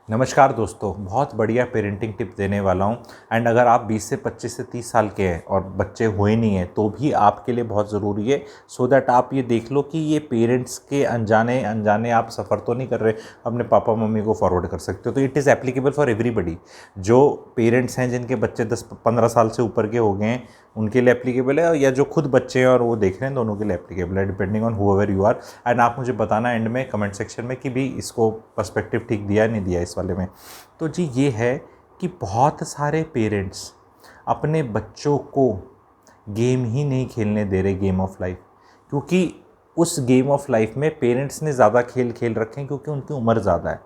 नमस्कार दोस्तों, बहुत बढ़िया पेरेंटिंग टिप देने वाला हूँ। एंड अगर आप 20 से 25 से 30 साल के हैं और बच्चे हुए नहीं हैं तो भी आपके लिए बहुत ज़रूरी है, सो दैट आप ये देख लो कि ये पेरेंट्स के अनजाने अनजाने आप सफ़र तो नहीं कर रहे, अपने पापा मम्मी को फॉरवर्ड कर सकते हो। तो it is applicable for everybody. जो पेरेंट्स हैं जिनके बच्चे 10-15 साल से ऊपर के हो गए हैं उनके लिए एप्लीकेबल है, या जो खुद बच्चे हैं और वो देख रहे हैं दोनों के लिए एप्लीकेबल है, depending on wherever you are. And आप मुझे बताना एंड में कमेंट सेक्शन में कि भी इसको पर्सपेक्टिव ठीक दिया नहीं दिया इस वाले में। तो जी ये है कि बहुत सारे पेरेंट्स अपने बच्चों को गेम ही नहीं खेलने दे रहे, गेम ऑफ लाइफ, क्योंकि उस गेम ऑफ लाइफ में पेरेंट्स ने ज़्यादा खेल खेल रखे हैं क्योंकि उनकी उम्र ज़्यादा है।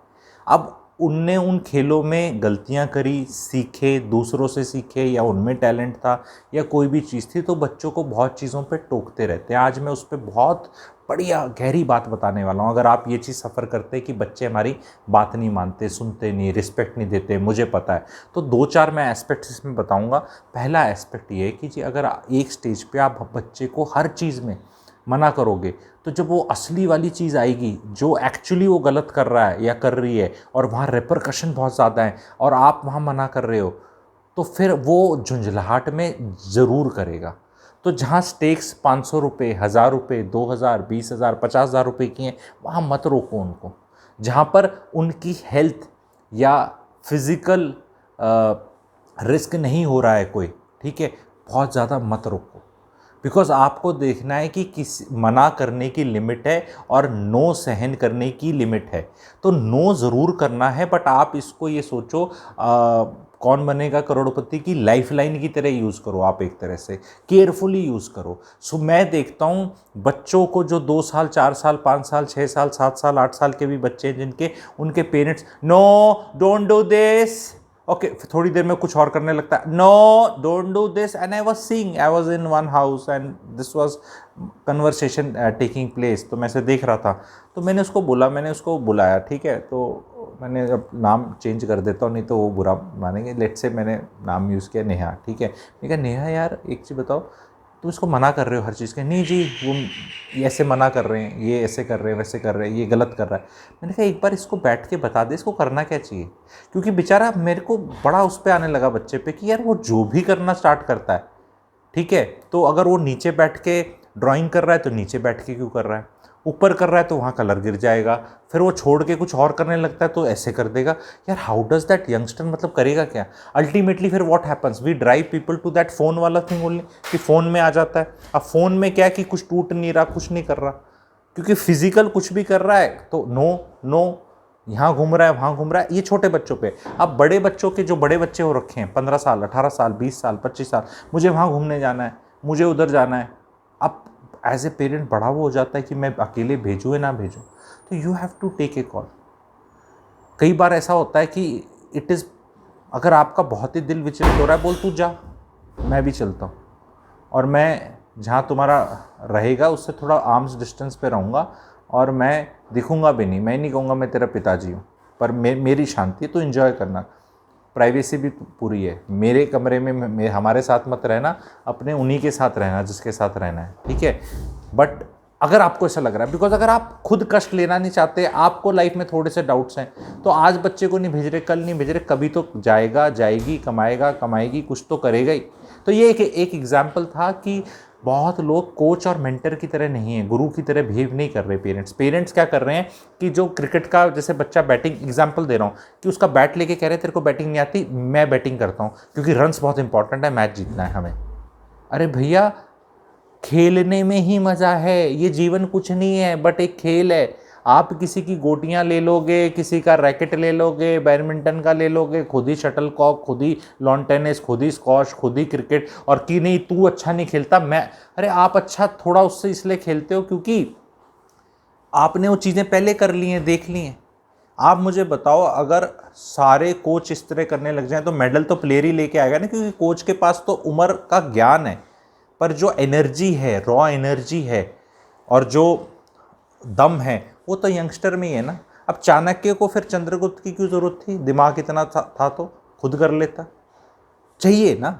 अब उनने उन खेलों में गलतियां करी, सीखे, दूसरों से सीखे, या उनमें टैलेंट था या कोई भी चीज़ थी, तो बच्चों को बहुत चीज़ों पे टोकते रहते हैं। आज मैं उस पर बहुत बढ़िया गहरी बात बताने वाला हूँ। अगर आप ये चीज़ सफ़र करते हैं कि बच्चे हमारी बात नहीं मानते, सुनते नहीं, रिस्पेक्ट नहीं देते, मुझे पता है, तो 2-4 मैं एस्पेक्ट्स इसमें बताऊँगा। पहला एस्पेक्ट ये है कि जी अगर एक स्टेज पे आप बच्चे को हर चीज़ में मना करोगे, तो जब वो असली वाली चीज़ आएगी जो एक्चुअली वो गलत कर रहा है या कर रही है और वहाँ रिपरकशन बहुत ज़्यादा है और आप वहाँ मना कर रहे हो, तो फिर वो झुंझलाहट में ज़रूर करेगा। तो जहाँ स्टेक्स 500 रुपये, 1000 रुपये, 2000, 20,000, 50,000 रुपये की हैं, वहाँ मत रोको उनको। जहाँ पर उनकी हेल्थ या फिज़िकल रिस्क नहीं हो रहा है कोई, ठीक है, बहुत ज़्यादा मत रोको। बिकॉज आपको देखना है कि किस मना करने की लिमिट है और नो सहन करने की लिमिट है। तो नो ज़रूर करना है, बट आप इसको ये सोचो कौन बनेगा करोड़पति की लाइफलाइन की तरह यूज़ करो। आप एक तरह से केयरफुली यूज़ करो। सो मैं देखता हूँ बच्चों को जो 2 साल, 4 साल, 5 साल, 6 साल, 7 साल, 8 साल के भी बच्चे हैं जिनके उनके parents no don't do this, okay, थोड़ी देर में कुछ और करने लगता है, no don't do this. And I was seeing, I was in one house and this was conversation taking place. तो मैं से देख रहा था, तो मैंने उसको बोला, मैंने उसको बुलाया, ठीक है, तो मैंने अब नाम चेंज कर देता हूँ नहीं तो वो बुरा मानेंगे। लेट से मैंने नाम यूज़ किया नेहा, ठीक है। मैं कहा नेहा यार एक चीज़ बताओ, तुम इसको मना कर रहे हो हर चीज़ के। नहीं जी वो ऐसे मना कर रहे हैं, ये ऐसे कर रहे हैं, वैसे कर रहे हैं, ये गलत कर रहा है। मैंने कहा एक बार इसको बैठ के बता दे इसको करना क्या चाहिए, क्योंकि बेचारा मेरे को बड़ा उस पर आने लगा बच्चे पे कि यार वो जो भी करना स्टार्ट करता है, ठीक है, तो अगर वो नीचे बैठ के ड्राइंग कर रहा है तो नीचे बैठ के क्यों कर रहा है, ऊपर कर रहा है तो वहाँ कलर गिर जाएगा, फिर वो छोड़ के कुछ और करने लगता है तो ऐसे कर देगा। यार हाउ डज दैट यंगस्टर मतलब करेगा क्या अल्टीमेटली? फिर what happens, we drive people to that phone वाला थिंग ओनली, कि फ़ोन में आ जाता है। अब फ़ोन में क्या है कि कुछ टूट नहीं रहा, कुछ नहीं कर रहा, क्योंकि फिजिकल कुछ भी कर रहा है तो नो नो, यहाँ घूम रहा है वहाँ घूम रहा है। ये छोटे बच्चों पे। अब बड़े बच्चों के जो बड़े बच्चे हो रखे हैं 15 साल, 18 साल, 20 साल, 25 साल, मुझे वहाँ घूमने जाना है, मुझे उधर जाना है। अब एज ए पेरेंट बड़ा वो हो जाता है कि मैं अकेले भेजूँ या ना भेजूँ, तो you have to take a call. कई बार ऐसा होता है कि इट इज़, अगर आपका बहुत ही दिल विचलित हो रहा है, बोल तू जा, मैं भी चलता हूँ, और मैं जहाँ तुम्हारा रहेगा उससे थोड़ा आर्म्स डिस्टेंस पे रहूँगा, और मैं दिखूँगा भी नहीं। मैं नहीं कहूँगा मैं तेरा पिताजी हूँ, पर मेरी शांति है, तो इन्जॉय करना, प्राइवेसी भी पूरी है। मेरे कमरे में हमारे साथ मत रहना, अपने उन्हीं के साथ रहना जिसके साथ रहना है, ठीक है। बट अगर आपको ऐसा लग रहा है, बिकॉज अगर आप खुद कष्ट लेना नहीं चाहते, आपको लाइफ में थोड़े से डाउट्स हैं, तो आज बच्चे को नहीं भेज रहे, कल नहीं भेज रहे, कभी तो जाएगा, जाएगी, कमाएगा, कमाएगी, कुछ तो करेगा ही। तो ये एक एग्जाम्पल था कि बहुत लोग कोच और मेंटर की तरह नहीं है, गुरु की तरह बिहेव नहीं कर रहे। पेरेंट्स क्या कर रहे हैं कि जो क्रिकेट का जैसे बच्चा बैटिंग, एग्जांपल दे रहा हूँ, कि उसका बैट लेके कह रहे तेरे को बैटिंग नहीं आती, मैं बैटिंग करता हूँ क्योंकि रन्स बहुत इंपॉर्टेंट है, मैच जीतना है हमें। अरे भैया खेलने में ही मज़ा है, ये जीवन कुछ नहीं है बट एक खेल है। आप किसी की गोटियां ले लोगे, किसी का रैकेट ले लोगे, बैडमिंटन का ले लोगे, खुद ही शटल कॉक, खुद ही लॉन टेनिस, खुद ही स्क्वॉश, खुद ही क्रिकेट, और कि नहीं तू अच्छा नहीं खेलता मैं, अरे आप अच्छा थोड़ा उससे इसलिए खेलते हो क्योंकि आपने वो चीज़ें पहले कर ली हैं, देख ली हैं। आप मुझे बताओ अगर सारे कोच इस तरह करने लग जाएं तो मेडल तो प्लेयर ही लेके आएगा ना, क्योंकि कोच के पास तो उम्र का ज्ञान है, पर जो एनर्जी है, रॉ एनर्जी है, और जो दम है, वो तो यंगस्टर में ही है ना। अब चाणक्य को फिर चंद्रगुप्त की क्यों जरूरत थी? दिमाग इतना था तो खुद कर लेता। चाहिए ना,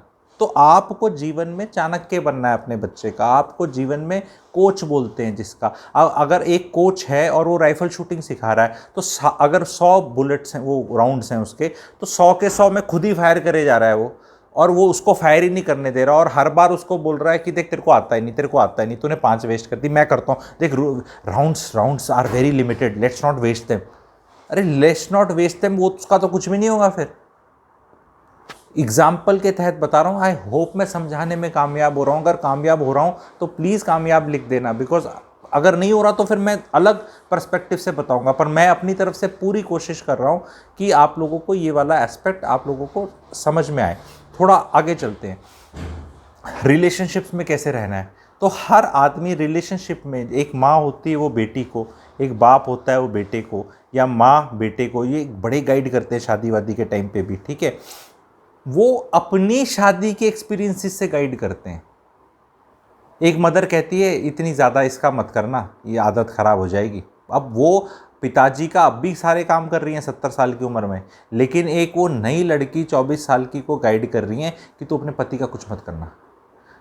तो आपको जीवन में चाणक्य बनना है अपने बच्चे का, आपको जीवन में कोच बोलते हैं जिसका। अगर एक कोच है और वो राइफल शूटिंग सिखा रहा है, तो अगर 100 बुलेट्स हैं, वो राउंड्स हैं उसके, तो 100 के 100 में खुद ही फायर करे जा रहा है वो, और वो उसको फायर ही नहीं करने दे रहा, और हर बार उसको बोल रहा है कि देख तेरे को आता ही नहीं, तेरे को आता ही नहीं, तूने 5 वेस्ट कर दी, मैं करता हूँ, देख rounds are very limited, let's not waste them. अरे लेट्स नॉट वेस्ट देम, वो उसका तो कुछ भी नहीं होगा। फिर एग्जाम्पल के तहत बता रहा हूँ, आई होप मैं समझाने में कामयाब हो रहा हूँ। अगर कामयाब हो रहा हूँ तो प्लीज़ कामयाब लिख देना, बिकॉज अगर नहीं हो रहा तो फिर मैं अलग पर्सपेक्टिव से बताऊंगा, पर मैं अपनी तरफ से पूरी कोशिश कर रहा हूँ कि आप लोगों को ये वाला एस्पेक्ट आप लोगों को समझ में आए। थोड़ा आगे चलते हैं, रिलेशनशिप्स में कैसे रहना है। तो हर आदमी रिलेशनशिप में, एक माँ होती है वो बेटी को, एक बाप होता है वो बेटे को, या माँ बेटे को, ये बड़े गाइड करते हैं शादी वादी के टाइम पे भी, ठीक है। वो अपनी शादी के एक्सपीरियंसेस से गाइड करते हैं। एक मदर कहती है इतनी ज़्यादा इसका मत करना, ये आदत ख़राब हो जाएगी। अब वो पिताजी का अब भी सारे काम कर रही हैं 70 साल की उम्र में, लेकिन एक वो नई लड़की 24 साल की को गाइड कर रही हैं कि तू अपने पति का कुछ मत करना।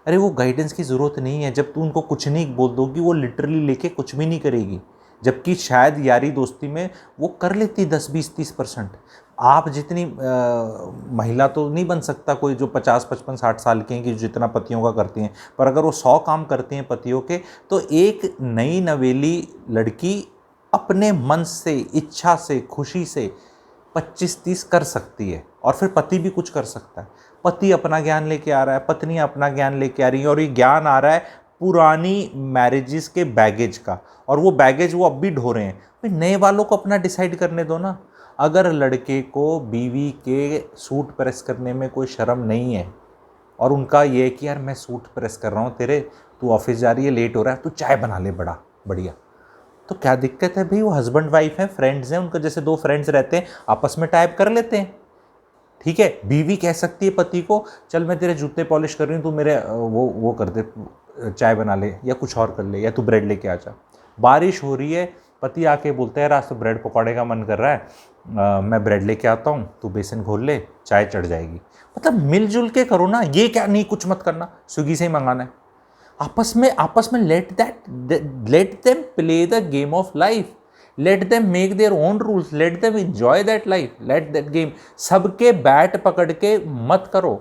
अरे वो गाइडेंस की ज़रूरत नहीं है। जब तू उनको कुछ नहीं बोल दोगी, वो लिटरली लेके कुछ भी नहीं करेगी, जबकि शायद यारी दोस्ती में वो कर लेती 10, 20, 30%। आप जितनी महिला तो नहीं बन सकता कोई जो 50, 55, 60 साल की हैं कि जितना पतियों का करती हैं, पर अगर वो 100 काम करती हैं पतियों के, तो एक नई नवेली लड़की अपने मन से, इच्छा से, खुशी से 25-30 कर सकती है, और फिर पति भी कुछ कर सकता है। पति अपना ज्ञान लेके आ रहा है, पत्नी अपना ज्ञान लेके आ रही है, और ये ज्ञान आ रहा है पुरानी मैरिजेस के बैगेज का, और वो बैगेज वो अब भी ढो रहे हैं। भाई नए वालों को अपना डिसाइड करने दो ना। अगर लड़के को बीवी के सूट प्रेस करने में कोई शर्म नहीं है, और उनका ये है कि यार मैं सूट प्रेस कर रहा हूँ तेरे, तू ऑफिस जा रही है, लेट हो रहा है, तू चाय बना ले बड़ा बढ़िया, तो क्या दिक्कत है भाई। वो हस्बैंड वाइफ है, फ्रेंड्स हैं, उनका जैसे 2 फ्रेंड्स रहते हैं, आपस में टाइप कर लेते हैं, ठीक है। बीवी कह सकती है पति को, चल मैं तेरे जूते पॉलिश कर रही हूँ, तू मेरे वो कर दे, चाय बना ले या कुछ और कर ले, या तू ब्रेड लेके आ जा। बारिश हो रही है, पति आके बोलते हैं आज तो ब्रेड पकौड़े का मन कर रहा है, मैं ब्रेड लेके आता हूँ, तू बेसन घोल ले, चाय चढ़ जाएगी। मतलब मिलजुल के करो ना, ये क्या नहीं कुछ मत करना, स्विगी से ही मंगाना है। आपस में let them play the game of life, let them make their own rules, let them enjoy that life, let that game. सबके बैट पकड़ के मत करो।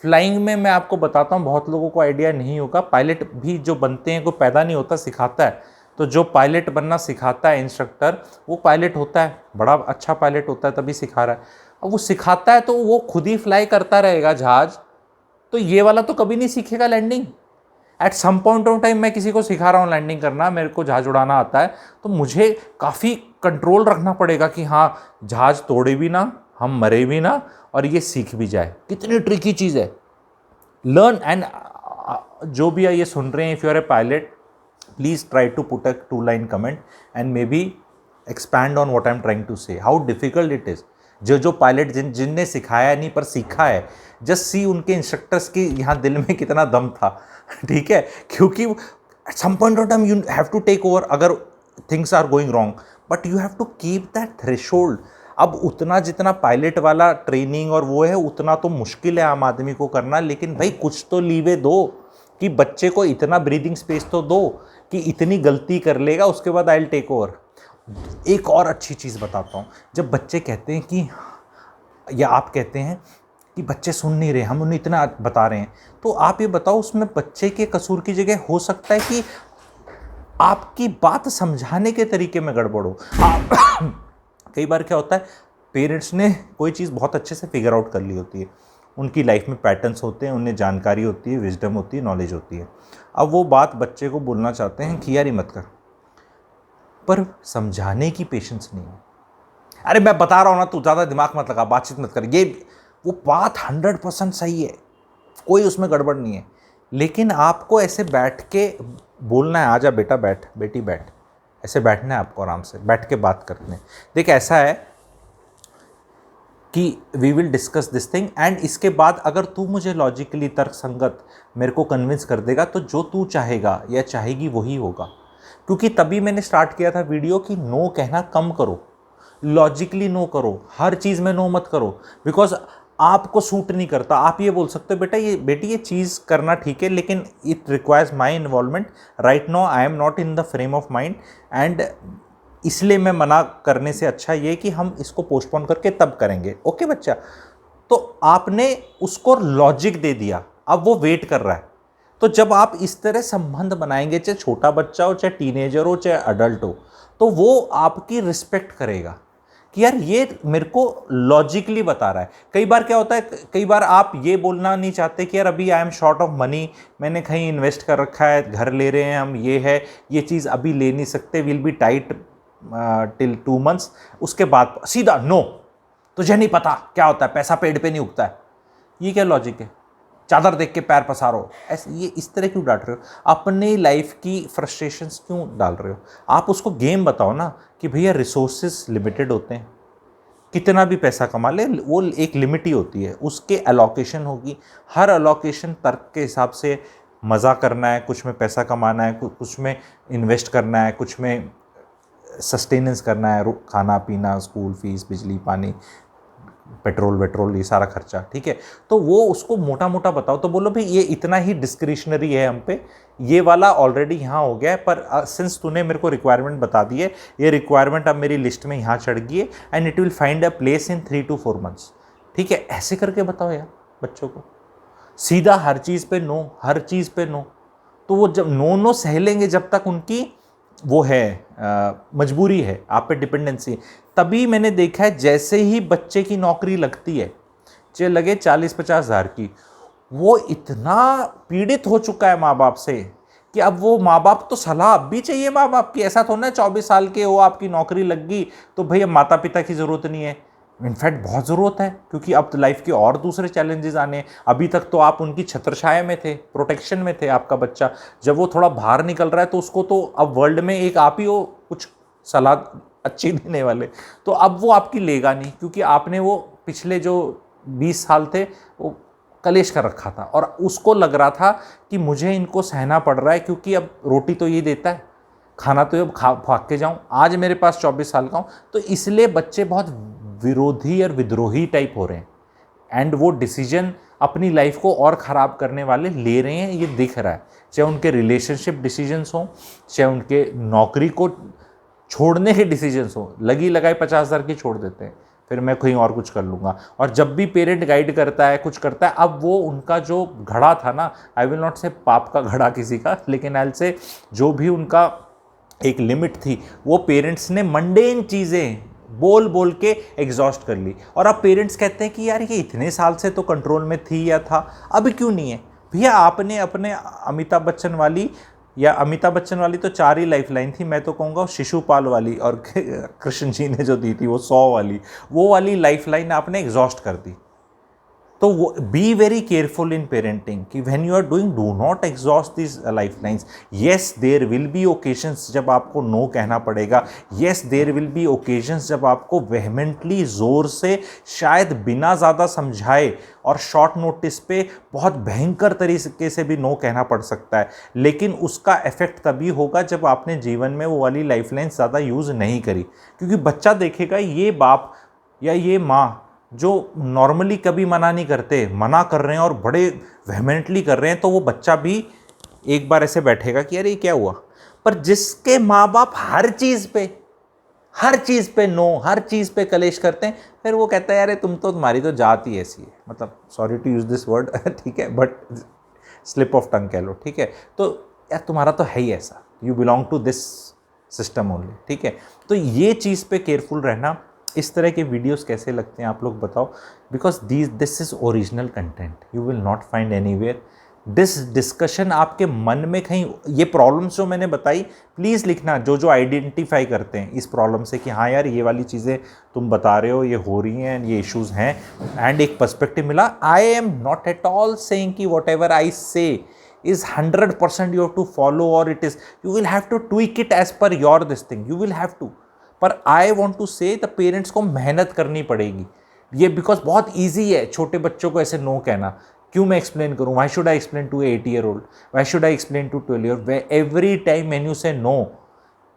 फ्लाइंग में मैं आपको बताता हूँ, बहुत लोगों को आइडिया नहीं होगा, पायलट भी जो बनते हैं कोई पैदा नहीं होता, सिखाता है। तो जो पायलट बनना सिखाता है इंस्ट्रक्टर, वो पायलट होता है, बड़ा अच्छा पायलट होता है, तभी सिखा रहा है। अब वो सिखाता है तो वो खुद ही फ्लाई करता रहेगा जहाज, तो ये वाला तो कभी नहीं सीखेगा landing. At some point of time मैं किसी को सिखा रहा हूँ लैंडिंग करना, मेरे को जहाज उड़ाना आता है, तो मुझे काफ़ी कंट्रोल रखना पड़ेगा कि हाँ जहाज तोड़े भी ना, हम मरे भी ना, और ये सीख भी जाए। कितनी ट्रिकी चीज़ है। लर्न एंड जो भी ये सुन रहे हैं, if you are a pilot, please try to put a 2-line comment and maybe expand on what I am trying to say, how difficult it is. जो पायलट जिनने सिखाया नहीं पर सीखा है, जस्ट सी उनके इंस्ट्रक्टर्स की यहाँ दिल में कितना दम था, ठीक है। क्योंकि at some point of time you have to take over, अगर things are going wrong, but you have to keep that threshold. अब उतना जितना पायलट वाला ट्रेनिंग और वो है, उतना तो मुश्किल है आम आदमी को करना, लेकिन भाई कुछ तो लीवे दो, कि बच्चे को इतना ब्रीदिंग स्पेस तो दो कि इतनी गलती कर लेगा, उसके बाद आई विल टेक ओवर। एक और अच्छी चीज़ बताता हूँ, जब बच्चे कहते हैं कि, या आप कहते हैं कि बच्चे सुन नहीं रहे, हम उन्हें इतना बता रहे हैं, तो आप ये बताओ उसमें बच्चे के कसूर की जगह हो सकता है कि आपकी बात समझाने के तरीके में गड़बड़ हो। कई बार क्या होता है, पेरेंट्स ने कोई चीज़ बहुत अच्छे से फिगर आउट कर ली होती है, उनकी लाइफ में पैटर्न्स होते हैं, उन्हें जानकारी होती है, विजडम होती है, नॉलेज होती है। अब वो बात बच्चे को बोलना चाहते हैं कि यार ये मत कर, पर समझाने की पेशेंस नहीं है। अरे मैं बता रहा हूँ ना, तू ज़्यादा दिमाग मत लगा, बातचीत मत कर, ये वो बात 100% सही है, कोई उसमें गड़बड़ नहीं है, लेकिन आपको ऐसे बैठ के बोलना है, आजा बेटा बैठ, बेटी बैठ, ऐसे बैठना है आपको, आराम से बैठ के बात करते हैं। देख ऐसा है कि we will discuss this thing, and इसके बाद अगर तू मुझे लॉजिकली तर्क संगत मेरे को कन्विंस कर देगा, तो जो तू चाहेगा या चाहेगी वही होगा। क्योंकि तभी मैंने स्टार्ट किया था वीडियो कि नो कहना कम करो, लॉजिकली नो करो, हर चीज़ में नो मत करो। बिकॉज आपको सूट नहीं करता, आप ये बोल सकते हो बेटा ये बेटी ये चीज़ करना ठीक है लेकिन it requires my involvement, right now I am not in the frame of mind, and इसलिए मैं मना करने से अच्छा ये कि हम इसको पोस्टपोन करके तब करेंगे। ओके बच्चा, तो आपने उसको लॉजिक दे दिया, अब वो वेट कर रहा है। तो जब आप इस तरह संबंध बनाएंगे, चाहे छोटा बच्चा हो, चाहे टीनेजर हो, चाहे अडल्ट हो, तो वो आपकी रिस्पेक्ट करेगा कि यार ये मेरे को लॉजिकली बता रहा है। कई बार क्या होता है, कई बार आप ये बोलना नहीं चाहते कि यार अभी I am short of money, मैंने कहीं इन्वेस्ट कर रखा है, घर ले रहे हैं हम, ये है, ये चीज़ अभी ले नहीं सकते, will be tight till 2 months, उसके बाद सीधा नो, तुझे नहीं पता क्या होता है, पैसा पेड़ पे नहीं उगता है। ये क्या लॉजिक है? चादर देख के पैर पसारो, ऐसे ये इस तरह क्यों डांट रहे हो? अपनी लाइफ की फ्रस्ट्रेशंस क्यों डाल रहे हो? आप उसको गेम बताओ ना कि भैया रिसोर्सेज लिमिटेड होते हैं, कितना भी पैसा कमा ले वो एक लिमिट ही होती है, उसके अलोकेशन होगी, हर अलोकेशन तर्क के हिसाब से मज़ा करना है, कुछ में पैसा कमाना है, कुछ में इन्वेस्ट करना है, कुछ में सस्टेनेंस करना है, खाना पीना, स्कूल फीस, बिजली पानी, पेट्रोल वेट्रोल, ये सारा खर्चा, ठीक है। तो वो उसको मोटा मोटा बताओ, तो बोलो भाई ये इतना ही डिस्क्रिशनरी है हम पे, ये वाला ऑलरेडी यहाँ हो गया है, पर सिंस तूने मेरे को रिक्वायरमेंट बता दी है, ये रिक्वायरमेंट अब मेरी लिस्ट में यहाँ चढ़ गई है, and it will find a place in 3 to 4 months, ठीक है। ऐसे करके बताओ यार बच्चों को, सीधा हर चीज़ पे नो, हर चीज़ पे नो। तो वो जब नो नो सह लेंगे, जब तक उनकी वो है मजबूरी है, आप पे डिपेंडेंसी। तभी मैंने देखा है जैसे ही बच्चे की नौकरी लगती है, चाहे लगे 40-50 हज़ार की, वो इतना पीड़ित हो चुका है माँ बाप से कि अब वो माँ बाप तो सलाह अब भी चाहिए माँ बाप की। ऐसा थोड़ा ना 24 साल के हो, आपकी नौकरी लग गई तो भैया माता पिता की ज़रूरत नहीं है। इनफैक्ट बहुत ज़रूरत है, क्योंकि अब तो लाइफ के और दूसरे चैलेंजेस आने हैं। अभी तक तो आप उनकी छत्रछाया में थे, प्रोटेक्शन में थे आपका बच्चा। जब वो थोड़ा बाहर निकल रहा है तो उसको तो अब वर्ल्ड में एक आप ही हो कुछ सलाह अच्छी देने वाले, तो अब वो आपकी लेगा नहीं, क्योंकि आपने वो पिछले जो 20 साल थे वो कलेश कर रखा था, और उसको लग रहा था कि मुझे इनको सहना पड़ रहा है, क्योंकि अब रोटी तो ये देता है, खाना तो अब भाग के जाऊँ, आज मेरे पास 24 साल का हूँ। तो इसलिए बच्चे बहुत विरोधी और विद्रोही टाइप हो रहे हैं, एंड वो डिसीजन अपनी लाइफ को और ख़राब करने वाले ले रहे हैं, ये दिख रहा है। चाहे उनके रिलेशनशिप डिसीजंस हों, चाहे उनके नौकरी को छोड़ने के डिसीजंस हों, लगी लगाई 50 हज़ार की छोड़ देते हैं, फिर मैं कहीं और कुछ कर लूँगा। और जब भी पेरेंट गाइड करता है, कुछ करता है, अब वो उनका जो घड़ा था ना, आई विल नॉट से पाप का घड़ा किसी का, लेकिन आई से जो भी उनका एक लिमिट थी, वो पेरेंट्स ने मंडेन चीज़ें बोल बोल के एग्जॉस्ट कर ली। और अब पेरेंट्स कहते हैं कि यार ये इतने साल से तो कंट्रोल में थी या था, अब क्यों नहीं है? भैया आपने अपने अमिताभ बच्चन वाली, या अमिताभ बच्चन वाली तो 4 ही लाइफ लाइन थी, मैं तो कहूँगा शिशुपाल वाली और कृष्ण जी ने जो दी थी वो 100 वाली, वो वाली लाइफ लाइन आपने एग्जॉस्ट कर दी। तो वो be very careful in parenting कि when you are doing, do not exhaust this life lines. Yes there will be occasions जब आपको नो कहना पड़ेगा, yes there will be occasions जब आपको वेहमेंटली ज़ोर से, शायद बिना ज़्यादा समझाए और शॉर्ट नोटिस पे बहुत भयंकर तरीके से भी नो कहना पड़ सकता है, लेकिन उसका इफेक्ट तभी होगा जब आपने जीवन में वो वाली लाइफ लाइन्स ज़्यादा यूज़ नहीं करी। क्योंकि बच्चा देखेगा ये बाप या ये माँ जो नॉर्मली कभी मना नहीं करते, मना कर रहे हैं और बड़े वेहमेंटली कर रहे हैं, तो वो बच्चा भी एक बार ऐसे बैठेगा कि यार ये क्या हुआ। पर जिसके माँ बाप हर चीज़ पे नो, हर चीज़ पे कलेश करते हैं, फिर वो कहता है यार तुम्हारी तो जात ही ऐसी है, मतलब sorry to use this word, ठीक है, बट स्लिप ऑफ टंग कह लो, ठीक है। तो यार तुम्हारा तो है ही ऐसा, you belong to this system only, ठीक है। तो ये चीज़ पे केयरफुल रहना। इस तरह के वीडियोस कैसे लगते हैं आप लोग बताओ, because this is original content, you will not find anywhere. This discussion आपके मन में कहीं, ये प्रॉब्लम्स जो मैंने बताई प्लीज़ लिखना, जो आइडेंटिफाई करते हैं इस प्रॉब्लम से कि हाँ यार ये वाली चीज़ें तुम बता रहे हो, ये हो रही हैं, ये इश्यूज़ हैं, एंड एक पर्सपेक्टिव मिला। I am not at all saying कि वॉट एवर आई से is 100% you have to follow, or it is, you will have to tweak it as per your this thing, you will have to। पर I want to से the parents को मेहनत करनी पड़ेगी ये, because बहुत easy है छोटे बच्चों को ऐसे नो कहना। क्यों मैं एक्सप्लेन करूँ? Why should I explain to 8-year-old, why should I explain to 12-year-old? Every time when you say no,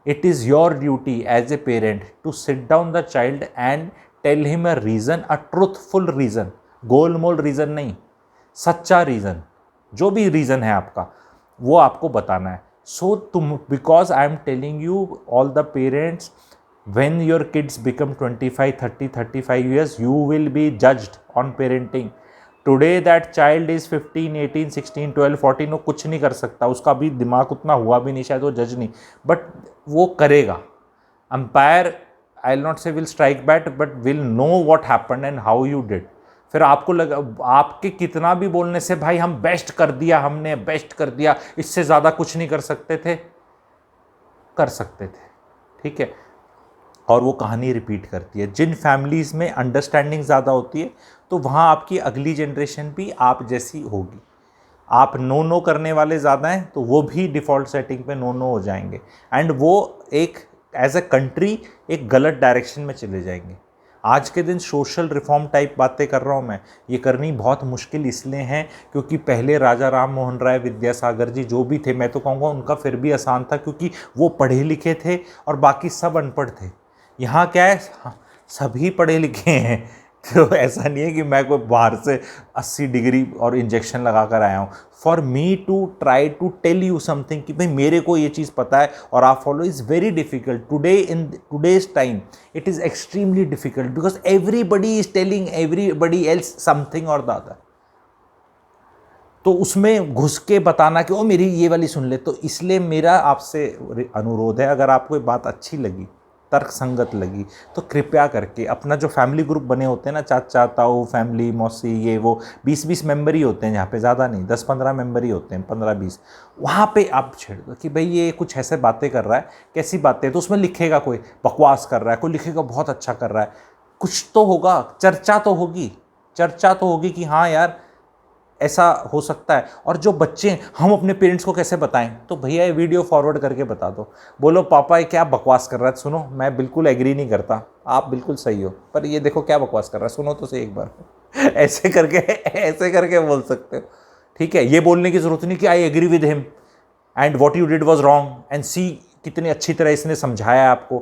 it is your duty as a parent to sit down the child and tell him a reason, a truthful reason, गोल मोल reason नहीं, सच्चा reason, जो भी reason है आपका वो आपको बताना है। सो तुम, because I am telling you all the parents, when your kids become 25, 30, 35 years, you will be judged on parenting. Today that child is 15, 18, 16, 12, 14, वो कुछ नहीं कर सकता, उसका भी दिमाग उतना हुआ भी नहीं, शायद वो जज नहीं, बट वो करेगा। अंपायर, आई विल नॉट से will strike bat, but will know what happened and how you did. फिर आपको लगा, आपके कितना भी बोलने से भाई हम बेस्ट कर दिया, हमने बेस्ट कर दिया, इससे ज़्यादा कुछ नहीं कर सकते थे, कर सकते थे, ठीक है। और वो कहानी रिपीट करती है। जिन फैमिलीज़ में अंडरस्टैंडिंग ज़्यादा होती है तो वहाँ आपकी अगली जनरेशन भी आप जैसी होगी। आप नो नो करने वाले ज़्यादा हैं तो वो भी डिफ़ॉल्ट सेटिंग पे नो नो हो जाएंगे, एंड वो एक एज अ कंट्री एक गलत डायरेक्शन में चले जाएंगे। आज के दिन सोशल रिफॉर्म टाइप बातें कर रहा हूँ मैं, ये करनी बहुत मुश्किल इसलिए हैं क्योंकि पहले राजा राम मोहन राय, विद्यासागर जी जो भी थे, मैं तो कहूँगा उनका फिर भी आसान था क्योंकि वो पढ़े लिखे थे और बाकी सब अनपढ़ थे। यहाँ क्या है, सभी पढ़े लिखे हैं, तो ऐसा नहीं है कि मैं कोई बाहर से 80 डिग्री और इंजेक्शन लगा कर आया हूँ। For me to try to tell you something कि भाई मेरे को ये चीज़ पता है और आप follow, is very difficult today, in today's time it is extremely difficult because everybody is telling everybody else something और द अदर। तो उसमें घुस के बताना कि ओ मेरी ये वाली सुन ले, तो इसलिए मेरा आपसे अनुरोध है, अगर आपको ये बात अच्छी लगी, तर्क संगत लगी, तो कृपया करके अपना जो फैमिली ग्रुप बने होते हैं ना, चाचा ताऊ फैमिली मौसी ये वो 20-20 मेंबर ही होते हैं, यहाँ पे ज़्यादा नहीं, 10-15 मेंबर ही होते हैं, 15-20, वहाँ पे आप छेड़ दो कि भाई ये कुछ ऐसे बातें कर रहा है, कैसी बातें, तो उसमें लिखेगा कोई बकवास कर रहा है, कोई लिखेगा बहुत अच्छा कर रहा है, कुछ तो होगा, चर्चा तो होगी, चर्चा तो होगी कि हाँ यार ऐसा हो सकता है। और जो बच्चे हैं, हम अपने पेरेंट्स को कैसे बताएं, तो भैया ये वीडियो फॉरवर्ड करके बता दो, बोलो पापा ये क्या बकवास कर रहा है, सुनो मैं बिल्कुल एग्री नहीं करता, आप बिल्कुल सही हो, पर ये देखो क्या बकवास कर रहा है, सुनो तो सही एक बार। ऐसे करके बोल सकते हो, ठीक है। ये बोलने की ज़रूरत नहीं कि I agree with him and what you did was wrong and see कितनी अच्छी तरह इसने समझाया आपको,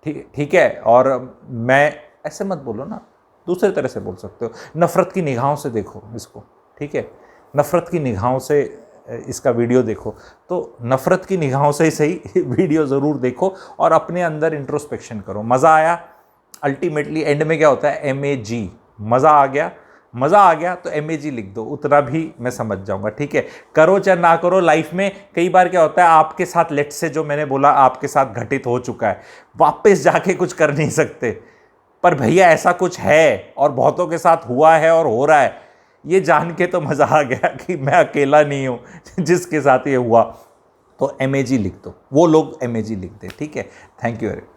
ठीक है। और मैं ऐसे मत बोलो ना, दूसरे तरह से बोल सकते हो, नफ़रत की निगाहों से देखो इसको, ठीक है। नफ़रत की निगाहों से इसका वीडियो देखो, तो नफ़रत की निगाहों से ही सही वीडियो ज़रूर देखो और अपने अंदर इंट्रोस्पेक्शन करो। मज़ा आया, अल्टीमेटली एंड में क्या होता है, MAG, मज़ा आ गया, मज़ा आ गया तो MAG लिख दो, उतना भी मैं समझ जाऊंगा, ठीक है। करो चाहे ना करो, लाइफ में कई बार क्या होता है आपके साथ, लेट से जो मैंने बोला आपके साथ घटित हो चुका है, वापस जाके कुछ कर नहीं सकते, पर भैया ऐसा कुछ है और बहुतों के साथ हुआ है और हो रहा है, ये जान के तो मज़ा आ गया कि मैं अकेला नहीं हूँ जिसके साथ ये हुआ। तो MAG लिख दो, वो लोग MAG लिख दे, ठीक है। Thank you very much.